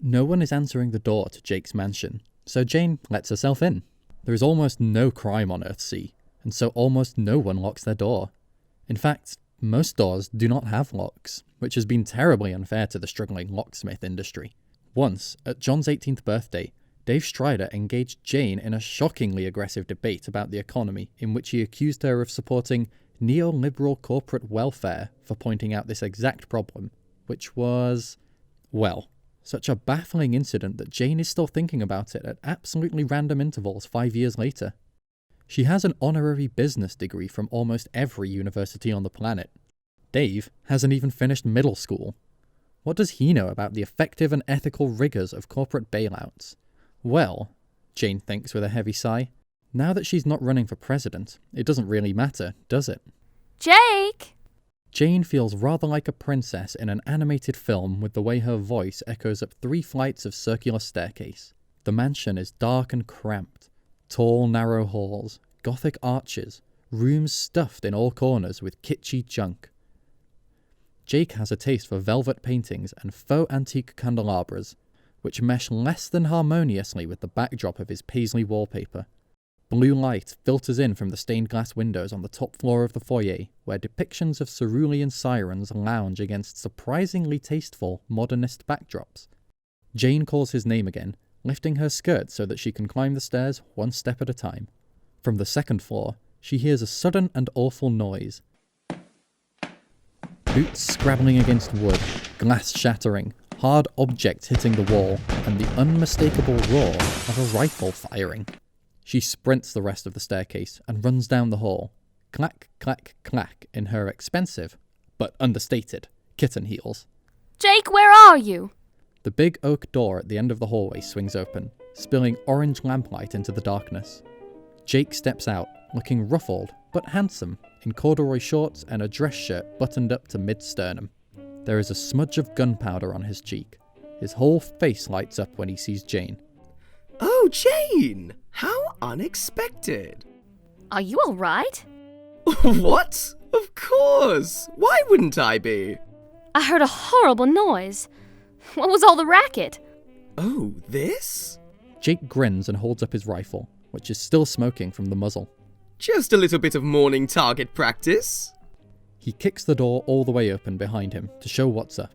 No one is answering the door to Jake's mansion, so Jane lets herself in. There is almost no crime on Earthsea, and so almost no one locks their door. In fact, most doors do not have locks, which has been terribly unfair to the struggling locksmith industry. Once, at John's 18th birthday, Dave Strider engaged Jane in a shockingly aggressive debate about the economy in which he accused her of supporting neoliberal corporate welfare for pointing out this exact problem, which was, well, such a baffling incident that Jane is still thinking about it at absolutely random intervals 5 years later. She has an honorary business degree from almost every university on the planet. Dave hasn't even finished middle school. What does he know about the effective and ethical rigours of corporate bailouts? Well, Jane thinks with a heavy sigh, now that she's not running for president, it doesn't really matter, does it? Jake! Jane feels rather like a princess in an animated film with the way her voice echoes up 3 flights of circular staircase. The mansion is dark and cramped. Tall, narrow halls, Gothic arches, rooms stuffed in all corners with kitschy junk. Jake has a taste for velvet paintings and faux antique candelabras, which mesh less than harmoniously with the backdrop of his paisley wallpaper. Blue light filters in from the stained glass windows on the top floor of the foyer, where depictions of cerulean sirens lounge against surprisingly tasteful modernist backdrops. Jane calls his name again, lifting her skirt so that she can climb the stairs one step at a time. From the second floor, she hears a sudden and awful noise. Boots scrabbling against wood, glass shattering, hard objects hitting the wall, and the unmistakable roar of a rifle firing. She sprints the rest of the staircase and runs down the hall. Clack, clack, clack in her expensive, but understated, kitten heels. Jake, where are you? The big oak door at the end of the hallway swings open, spilling orange lamplight into the darkness. Jake steps out, looking ruffled but handsome, in corduroy shorts and a dress shirt buttoned up to mid-sternum. There is a smudge of gunpowder on his cheek. His whole face lights up when he sees Jane. Oh, Jane! How unexpected! Are you all right? What? Of course! Why wouldn't I be? I heard a horrible noise. What was all the racket? Oh, this? Jake grins and holds up his rifle, which is still smoking from the muzzle. Just a little bit of morning target practice. He kicks the door all the way open behind him to show what's up.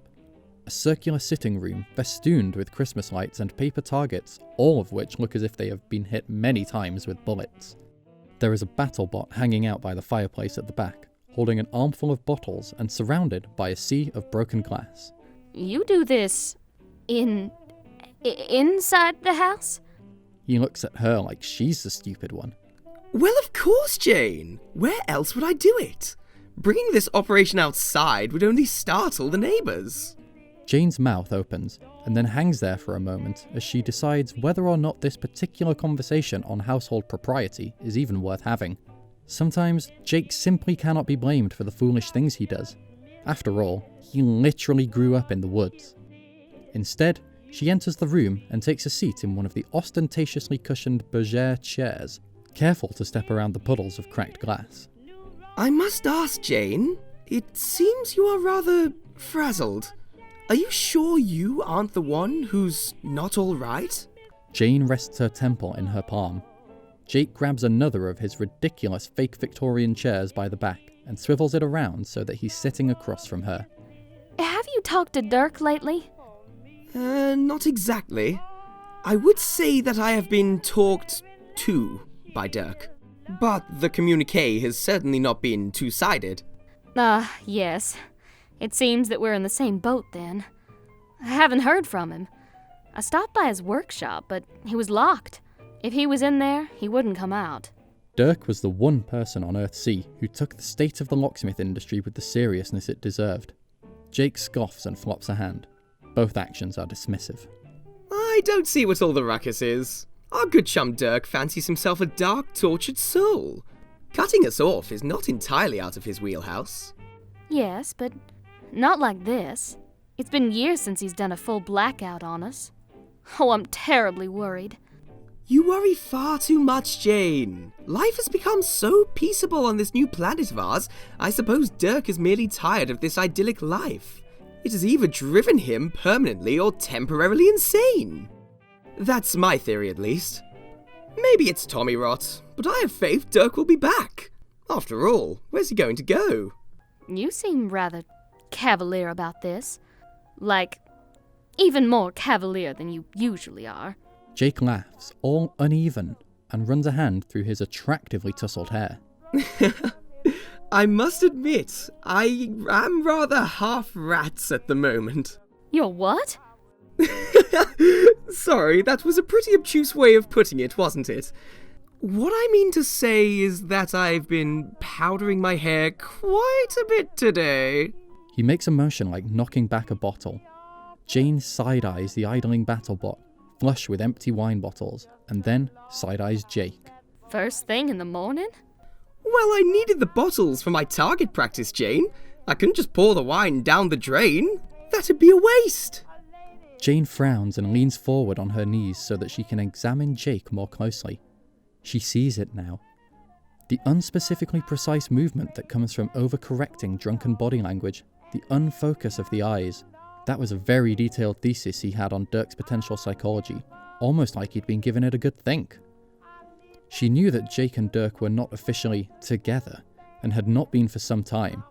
A circular sitting room festooned with Christmas lights and paper targets, all of which look as if they have been hit many times with bullets. There is a battle bot hanging out by the fireplace at the back, holding an armful of bottles and surrounded by a sea of broken glass. You do this inside the house? He looks at her like she's the stupid one. Well, of course, Jane. Where else would I do it? Bringing this operation outside would only startle the neighbours. Jane's mouth opens, and then hangs there for a moment as she decides whether or not this particular conversation on household propriety is even worth having. Sometimes, Jake simply cannot be blamed for the foolish things he does. After all, he literally grew up in the woods. Instead, she enters the room and takes a seat in one of the ostentatiously cushioned bergère chairs, careful to step around the puddles of cracked glass. I must ask, Jane, it seems you are rather frazzled. Are you sure you aren't the one who's not all right? Jane rests her temple in her palm. Jake grabs another of his ridiculous fake Victorian chairs by the back and swivels it around so that he's sitting across from her. Have you talked to Dirk lately? Not exactly. I would say that I have been talked to by Dirk. But the communique has certainly not been two-sided. Yes. It seems that we're in the same boat then. I haven't heard from him. I stopped by his workshop, but he was locked. If he was in there, he wouldn't come out. Dirk was the one person on Earthsea who took the state of the locksmith industry with the seriousness it deserved. Jake scoffs and flops a hand. Both actions are dismissive. I don't see what all the ruckus is. Our good chum Dirk fancies himself a dark, tortured soul. Cutting us off is not entirely out of his wheelhouse. Yes, but not like this. It's been years since he's done a full blackout on us. Oh, I'm terribly worried. You worry far too much, Jane. Life has become so peaceable on this new planet of ours, I suppose Dirk is merely tired of this idyllic life. It has either driven him permanently or temporarily insane. That's my theory, at least. Maybe it's Tommy rot, but I have faith Dirk will be back. After all, where's he going to go? You seem rather cavalier about this. Like, even more cavalier than you usually are. Jake laughs, all uneven, and runs a hand through his attractively tousled hair. I must admit, I am rather half rats at the moment. You're what? Sorry, that was a pretty obtuse way of putting it, wasn't it? What I mean to say is that I've been powdering my hair quite a bit today. He makes a motion like knocking back a bottle. Jane side-eyes the idling BattleBot, flush with empty wine bottles, and then side-eyes Jake. First thing in the morning? Well, I needed the bottles for my target practice, Jane. I couldn't just pour the wine down the drain. That'd be a waste. Jane frowns and leans forward on her knees so that she can examine Jake more closely. She sees it now. The unspecifically precise movement that comes from overcorrecting drunken body language, the unfocus of the eyes. That was a very detailed thesis he had on Dirk's potential psychology, almost like he'd been given it a good think. She knew that Jake and Dirk were not officially together, and had not been for some time,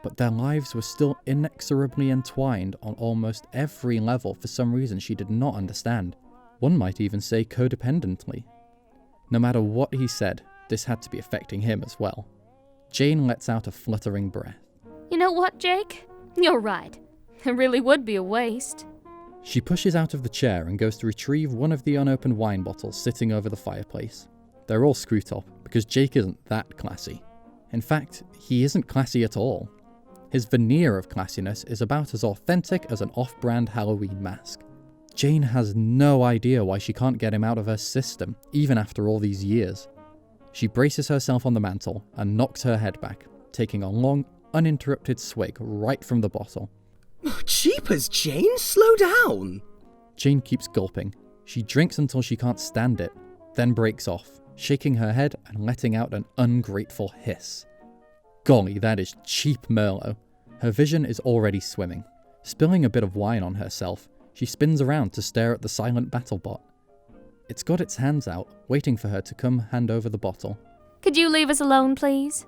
but their lives were still inexorably entwined on almost every level for some reason she did not understand. One might even say codependently. No matter what he said, this had to be affecting him as well. Jane lets out a fluttering breath. You know what, Jake? You're right. It really would be a waste. She pushes out of the chair and goes to retrieve one of the unopened wine bottles sitting over the fireplace. They're all screw-top, because Jake isn't that classy. In fact, he isn't classy at all. His veneer of classiness is about as authentic as an off-brand Halloween mask. Jane has no idea why she can't get him out of her system, even after all these years. She braces herself on the mantel and knocks her head back, taking a long, uninterrupted swig right from the bottle. Jeepers, Jane, slow down! Jane keeps gulping. She drinks until she can't stand it, then breaks off, shaking her head and letting out an ungrateful hiss. Golly, that is cheap Merlot. Her vision is already swimming. Spilling a bit of wine on herself, she spins around to stare at the silent BattleBot. It's got its hands out, waiting for her to come hand over the bottle. Could you leave us alone, please?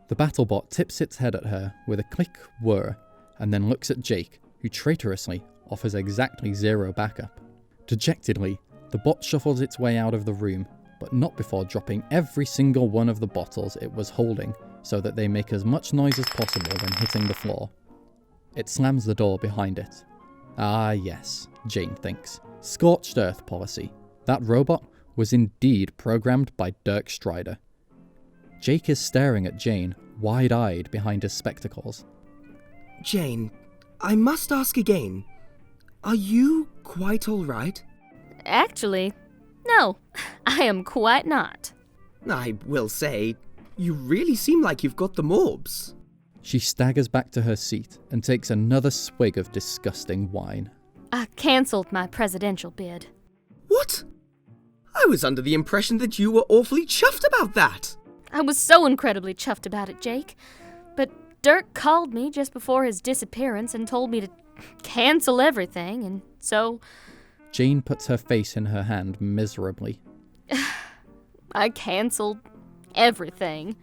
The BattleBot tips its head at her with a click whir, and then looks at Jake, who traitorously offers exactly zero backup. Dejectedly, the bot shuffles its way out of the room, but not before dropping every single one of the bottles it was holding, so that they make as much noise as possible when hitting the floor. It slams the door behind it. Ah yes, Jane thinks. Scorched earth policy. That robot was indeed programmed by Dirk Strider. Jake is staring at Jane, wide-eyed behind his spectacles. Jane, I must ask again. Are you quite all right? Actually, no, I am quite not. I will say, you really seem like you've got the morbs. She staggers back to her seat and takes another swig of disgusting wine. I cancelled my presidential bid. What? I was under the impression that you were awfully chuffed about that. I was so incredibly chuffed about it, Jake. But Dirk called me just before his disappearance and told me to cancel everything, and so... Jane puts her face in her hand miserably. I cancelled everything.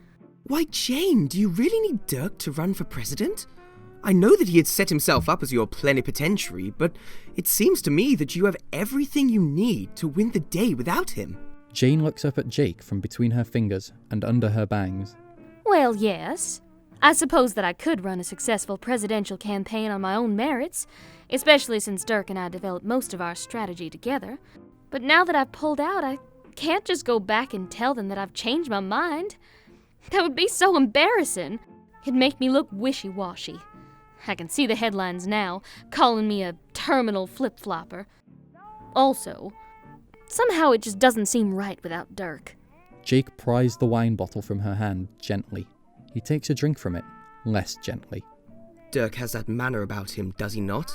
Why, Jane, do you really need Dirk to run for president? I know that he had set himself up as your plenipotentiary, but it seems to me that you have everything you need to win the day without him. Jane looks up at Jake from between her fingers and under her bangs. Well, yes. I suppose that I could run a successful presidential campaign on my own merits, especially since Dirk and I developed most of our strategy together. But now that I've pulled out, I can't just go back and tell them that I've changed my mind. That would be so embarrassing. It'd make me look wishy-washy. I can see the headlines now, calling me a terminal flip-flopper. Also, somehow it just doesn't seem right without Dirk. Jake pries the wine bottle from her hand gently. He takes a drink from it, less gently. Dirk has that manner about him, does he not?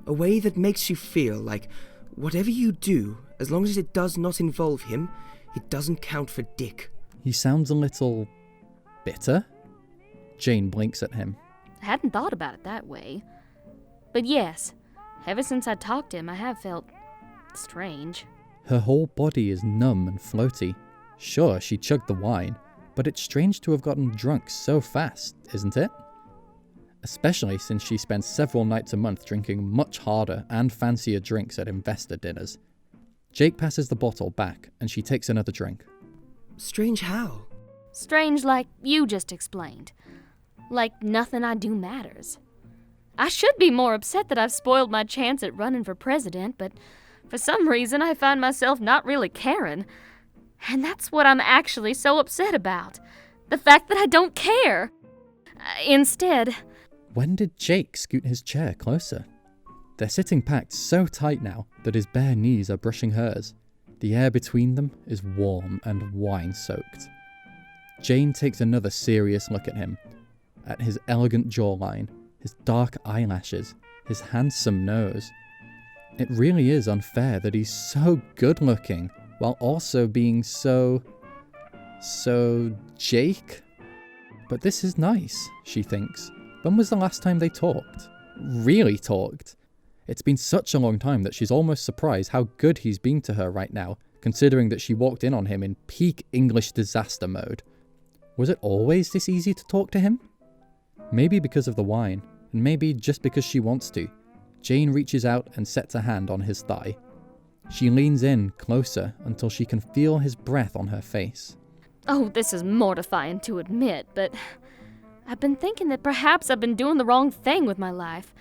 A way that makes you feel like whatever you do, as long as it does not involve him, it doesn't count for dick. He sounds a little... bitter? Jane blinks at him. I hadn't thought about it that way. But yes, ever since I talked to him, I have felt strange. Her whole body is numb and floaty. Sure, she chugged the wine, but it's strange to have gotten drunk so fast, isn't it? Especially since she spends several nights a month drinking much harder and fancier drinks at investor dinners. Jake passes the bottle back, and she takes another drink. Strange how? Strange like you just explained. Like nothing I do matters. I should be more upset that I've spoiled my chance at running for president, but for some reason I find myself not really caring. And that's what I'm actually so upset about. The fact that I don't care. Instead... When did Jake scoot his chair closer? They're sitting packed so tight now that his bare knees are brushing hers. The air between them is warm and wine-soaked. Jane takes another serious look at him, at his elegant jawline, his dark eyelashes, his handsome nose. It really is unfair that he's so good-looking, while also being so Jake? But this is nice, she thinks. When was the last time they talked? Really talked? It's been such a long time that she's almost surprised how good he's been to her right now, considering that she walked in on him in peak English disaster mode. Was it always this easy to talk to him? Maybe because of the wine, and maybe just because she wants to. Jane reaches out and sets a hand on his thigh. She leans in closer until she can feel his breath on her face. Oh, this is mortifying to admit, but I've been thinking that perhaps I've been doing the wrong thing with my life.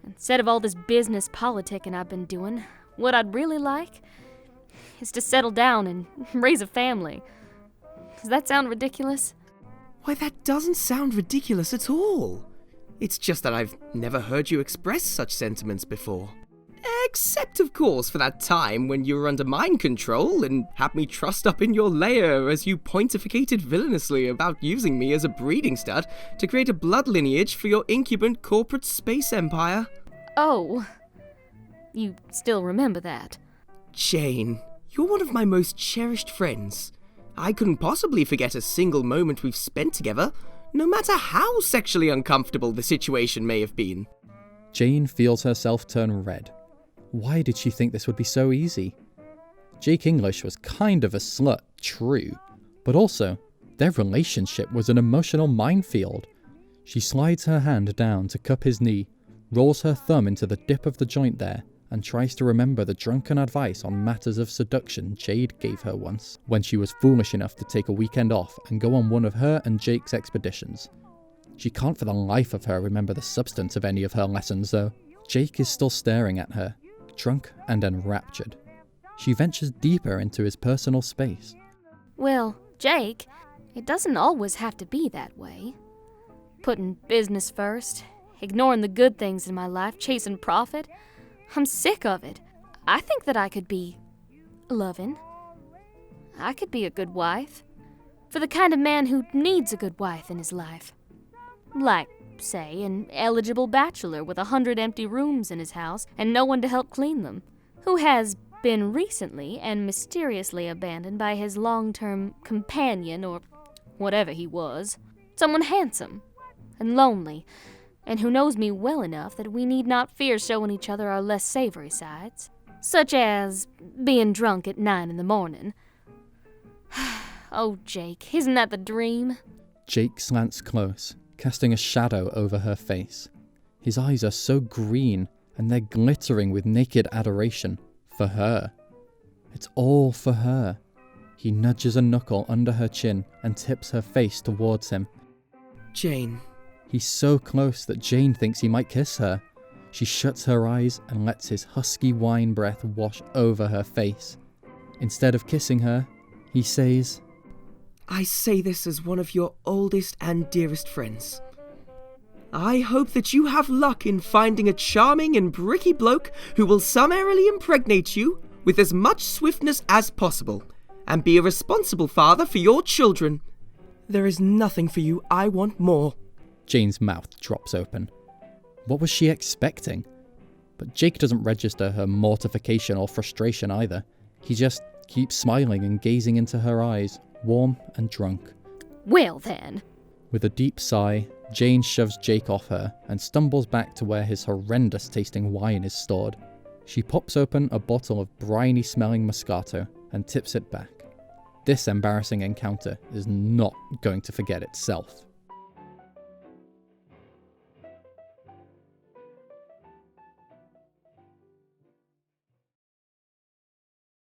Instead of all this business politicking I've been doing, what I'd really like is to settle down and raise a family. Does that sound ridiculous? Why, that doesn't sound ridiculous at all. It's just that I've never heard you express such sentiments before. Except, of course, for that time when you were under mind control and had me trussed up in your lair as you pontificated villainously about using me as a breeding stud to create a blood lineage for your incubant corporate space empire. Oh, you still remember that? Jane, you're one of my most cherished friends. I couldn't possibly forget a single moment we've spent together, no matter how sexually uncomfortable the situation may have been. Jane feels herself turn red. Why did she think this would be so easy? Jake English was kind of a slut, true, but also, their relationship was an emotional minefield. She slides her hand down to cup his knee, rolls her thumb into the dip of the joint there, and tries to remember the drunken advice on matters of seduction Jade gave her once, when she was foolish enough to take a weekend off and go on one of her and Jake's expeditions. She can't for the life of her remember the substance of any of her lessons though. Jake is still staring at her, drunk and enraptured. She ventures deeper into his personal space. Well, Jake, it doesn't always have to be that way. Putting business first, ignoring the good things in my life, chasing profit. I'm sick of it. I think that I could be loving. I could be a good wife. For the kind of man who needs a good wife in his life. Like, say, an eligible bachelor with 100 empty rooms in his house and no one to help clean them. Who has been recently and mysteriously abandoned by his long-term companion or whatever he was. Someone handsome and lonely, and who knows me well enough that we need not fear showing each other our less savory sides, such as being drunk at 9 a.m. Oh, Jake, isn't that the dream? Jake slants close, casting a shadow over her face. His eyes are so green, and they're glittering with naked adoration. For her. It's all for her. He nudges a knuckle under her chin and tips her face towards him. Jane. He's so close that Jane thinks he might kiss her. She shuts her eyes and lets his husky wine breath wash over her face. Instead of kissing her, he says, I say this as one of your oldest and dearest friends. I hope that you have luck in finding a charming and bricky bloke who will summarily impregnate you with as much swiftness as possible, and be a responsible father for your children. There is nothing for you I want more. Jane's mouth drops open. What was she expecting? But Jake doesn't register her mortification or frustration either. He just keeps smiling and gazing into her eyes, warm and drunk. Well then. With a deep sigh, Jane shoves Jake off her and stumbles back to where his horrendous tasting wine is stored. She pops open a bottle of briny smelling Moscato and tips it back. This embarrassing encounter is not going to forget itself.